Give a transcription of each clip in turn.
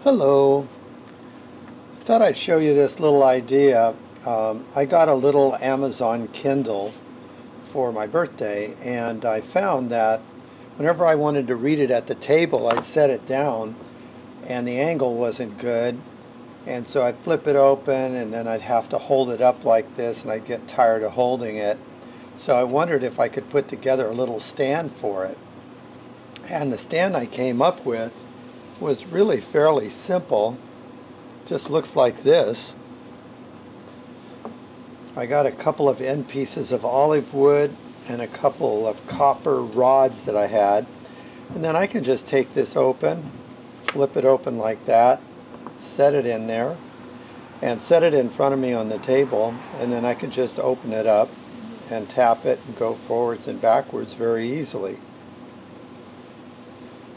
Hello. Thought I'd show you this little idea. I got a little Amazon Kindle for my birthday, and I found that whenever I wanted to read it at the table, I'd set it down and the angle wasn't good, and so I'd flip it open and then I'd have to hold it up like this and I'd get tired of holding it. So I wondered if I could put together a little stand for it. And the stand I came up with was really fairly simple. Just looks like this. I got a couple of end pieces of olive wood and a couple of copper rods that I had, and then I can just take this open, flip it open like that, set it in there, and set it in front of me on the table, and then I can just open it up and tap it and go forwards and backwards very easily.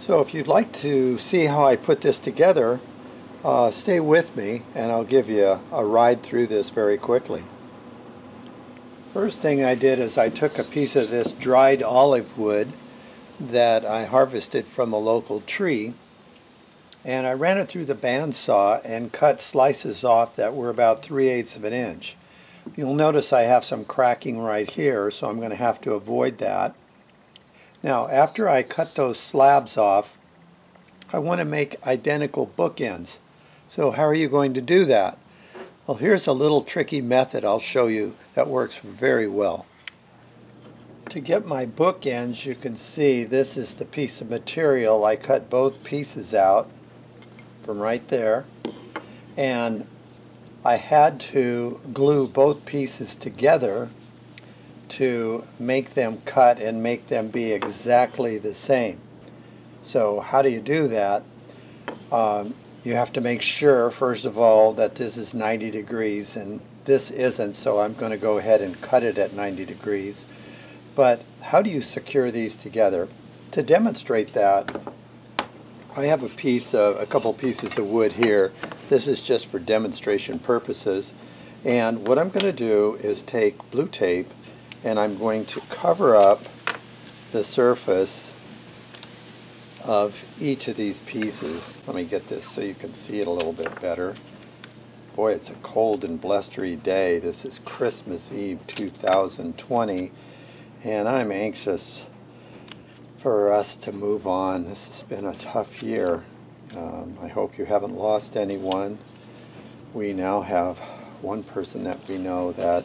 So if you'd like to see how I put this together, stay with me and I'll give you a ride through this very quickly. First thing I did is I took a piece of this dried olive wood that I harvested from a local tree, and I ran it through the bandsaw and cut slices off that were about 3/8 of an inch. You'll notice I have some cracking right here, so I'm going to have to avoid that. Now, after I cut those slabs off, I want to make identical bookends. So how are you going to do that? Well, here's a little tricky method I'll show you that works very well. To get my bookends, you can see this is the piece of material. I cut both pieces out from right there, and I had to glue both pieces together to make them cut and make them be exactly the same. So how do you do that? You have to make sure, first of all, that this is 90 degrees, and this isn't, so I'm going to go ahead and cut it at 90 degrees. But how do you secure these together? To demonstrate that, I have a couple pieces of wood here. This is just for demonstration purposes. And what I'm going to do is take blue tape, and I'm going to cover up the surface of each of these pieces. Let me get this so you can see it a little bit better. Boy, it's a cold and blustery day. This is Christmas Eve 2020, and I'm anxious for us to move on. This has been a tough year. I hope you haven't lost anyone. We now have one person that we know that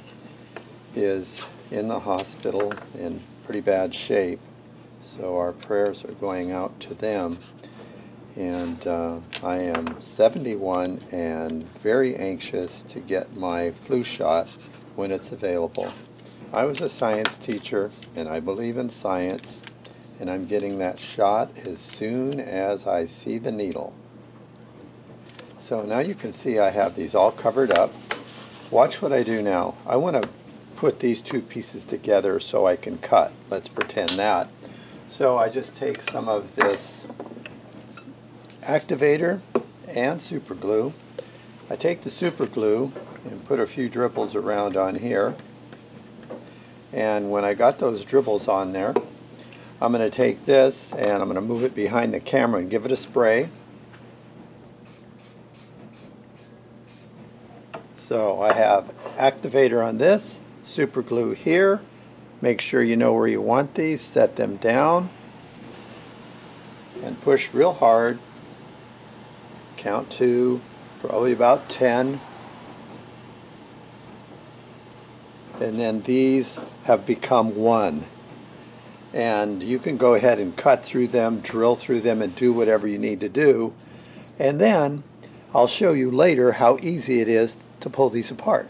is in the hospital in pretty bad shape. So our prayers are going out to them. And I am 71 and very anxious to get my flu shot when it's available. I was a science teacher and I believe in science, and I'm getting that shot as soon as I see the needle. So now you can see I have these all covered up. Watch what I do now. I want to put these two pieces together so I can cut. Let's pretend that. So I just take some of this activator and super glue. I take the super glue and put a few dribbles around on here. And when I got those dribbles on there, I'm going to take this and I'm going to move it behind the camera and give it a spray. So I have activator on this, super glue here. Make sure you know where you want these, set them down, and push real hard. Count to probably about 10. And then these have become one. And you can go ahead and cut through them, drill through them, and do whatever you need to do. And then I'll show you later how easy it is to pull these apart.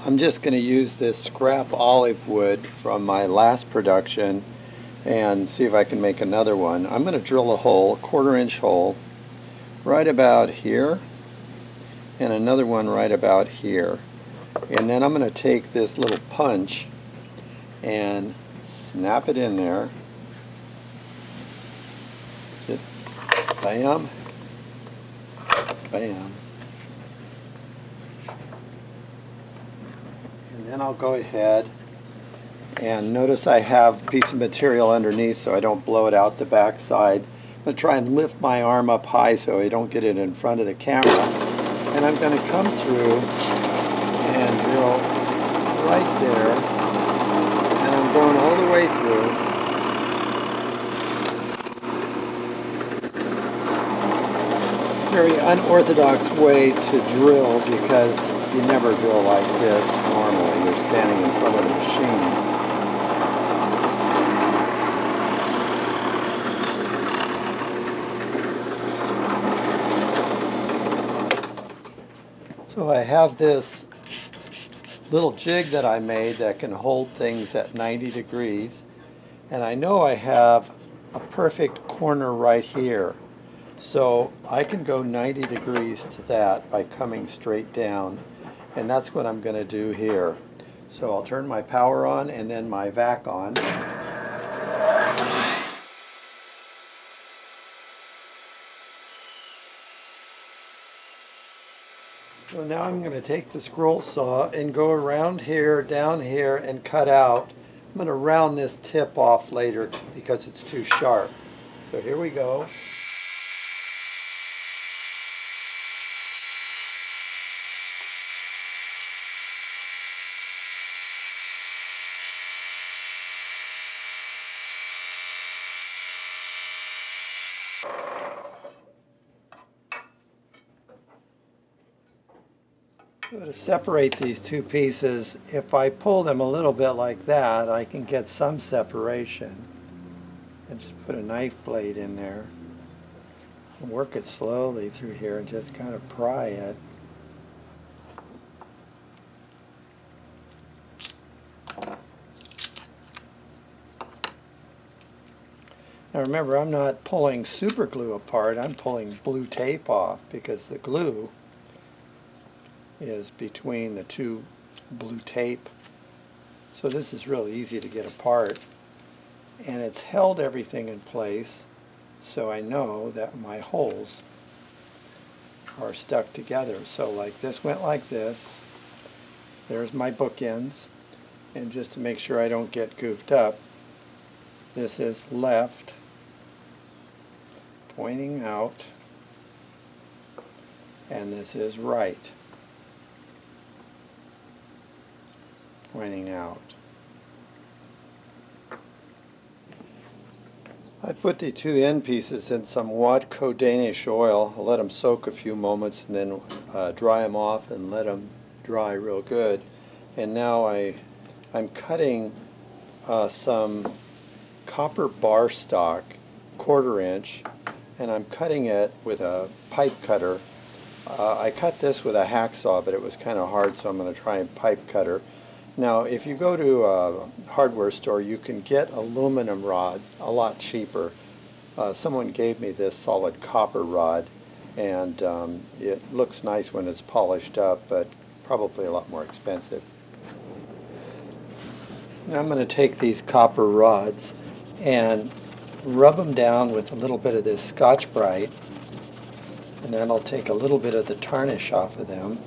I'm just going to use this scrap olive wood from my last production and see if I can make another one. I'm going to drill a hole, a 1/4 inch hole, right about here, and another one right about here. And then I'm going to take this little punch and snap it in there. Just bam, bam. And then I'll go ahead and notice I have a piece of material underneath so I don't blow it out the back side. I'm going to try and lift my arm up high so I don't get it in front of the camera. And I'm going to come through and drill right there. And I'm going all the way through. Very unorthodox way to drill because you never drill like this normally. You're standing in front of the machine. So I have this little jig that I made that can hold things at 90 degrees, and I know I have a perfect corner right here. So I can go 90 degrees to that by coming straight down, and that's what I'm going to do here. So I'll turn my power on and then my vac on. So now I'm going to take the scroll saw and go around here, down here, and cut out. I'm going to round this tip off later because it's too sharp. So here we go. So to separate these two pieces, if I pull them a little bit like that, I can get some separation. And just put a knife blade in there and work it slowly through here and just kind of pry it. Now remember, I'm not pulling super glue apart, I'm pulling blue tape off because the glue is between the two blue tape. So this is really easy to get apart, and it's held everything in place so I know that my holes are stuck together. So like this went like this, there's my bookends, and just to make sure I don't get goofed up, this is left pointing out and this is right pointing out. I put the two end pieces in some Watco Danish oil. I'll let them soak a few moments and then dry them off and let them dry real good. And now I'm cutting some copper bar stock, 1/4 inch, and I'm cutting it with a pipe cutter. I cut this with a hacksaw, but it was kind of hard, so I'm going to try a pipe cutter. Now, if you go to a hardware store, you can get aluminum rod a lot cheaper. Someone gave me this solid copper rod, and it looks nice when it's polished up, but probably a lot more expensive. Now I'm going to take these copper rods and rub them down with a little bit of this Scotch-Brite, and then I'll take a little bit of the tarnish off of them.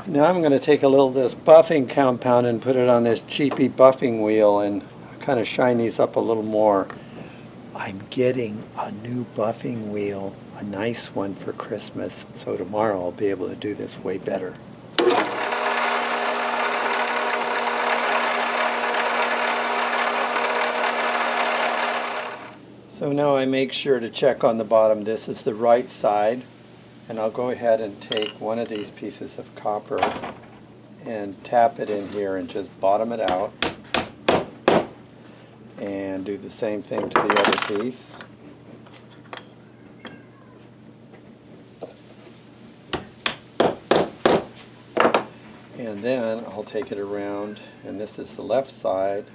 Now I'm going to take a little of this buffing compound and put it on this cheapy buffing wheel and kind of shine these up a little more. I'm getting a new buffing wheel, a nice one for Christmas, so tomorrow I'll be able to do this way better. So now I make sure to check on the bottom. This is the right side. And I'll go ahead and take one of these pieces of copper and tap it in here and just bottom it out. And do the same thing to the other piece. And then I'll take it around, and this is the left side.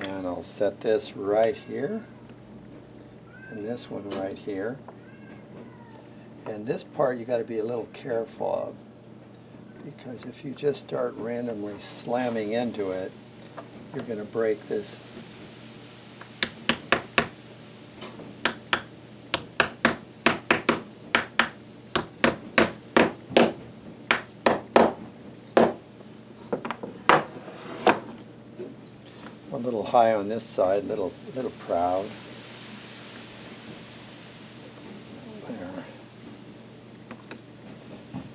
And I'll set this right here, and this one right here. And this part you got to be a little careful of, because if you just start randomly slamming into it, you're going to break this. Well, little high on this side, little proud. There.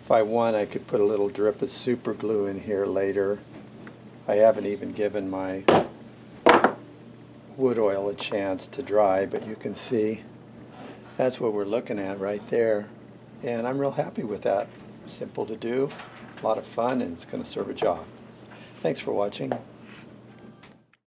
If I want, I could put a little drip of super glue in here later. I haven't even given my wood oil a chance to dry, but you can see that's what we're looking at right there. And I'm real happy with that. Simple to do, a lot of fun, and it's going to serve a job. Thanks for watching.